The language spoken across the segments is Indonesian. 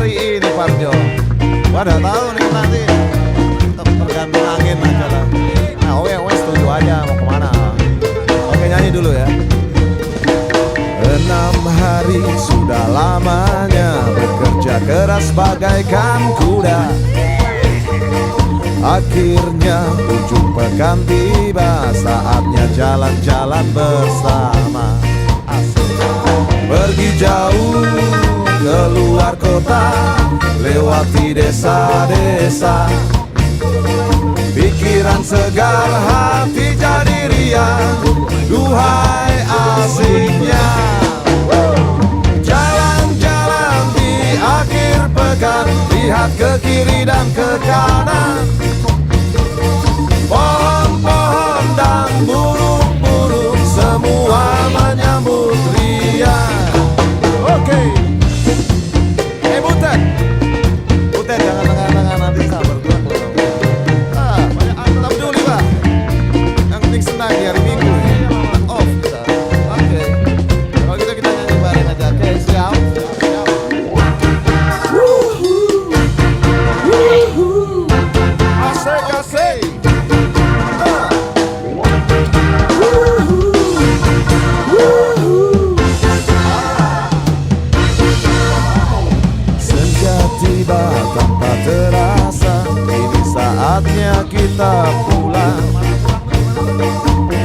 hari ini Parjo. Wadah tahu nih nanti tergantung angin aja lah. Nah owe setuju aja mau kemana. Oke nyanyi dulu ya. 6 hari sudah lamanya bekerja keras bagaikan kuda. Akhirnya ujung pekan tiba, saatnya jalan-jalan bersama. Pergi jauh keluar kota, lewati desa-desa. Pikiran segar, hati jadi riang, duhai asiknya. Jalan-jalan di akhir pekan, lihat ke kiri dan ke kanan. Pohon-pohon dan burung-burung semua menyambut riang. Oke. Butet. Butet jangan tengah-tengah nanti sabar dulu. Banyak tapi dulu Pak. Yang penting senang di hari Minggu. Off kita. Oke. Kalau gitu kita nyanyi bareng aja. Oke, siap. Asik-asik. Tiba tanpa terasa, ini saatnya kita pulang.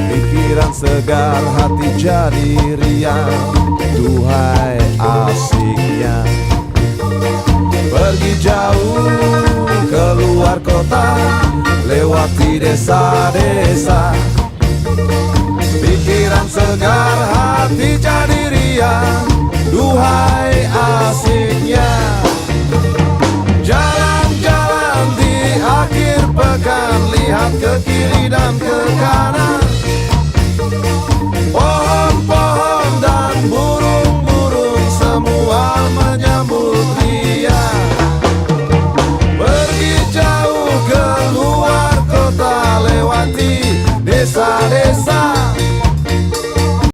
Pikiran segar, hati jadi riang, duhai asiknya. Pergi jauh keluar kota, lewati desa-desa. Pikiran segar, hati jadi riang, duhai asiknya. Jalan-jalan di akhir pekan, lihat ke kiri dan ke kanan.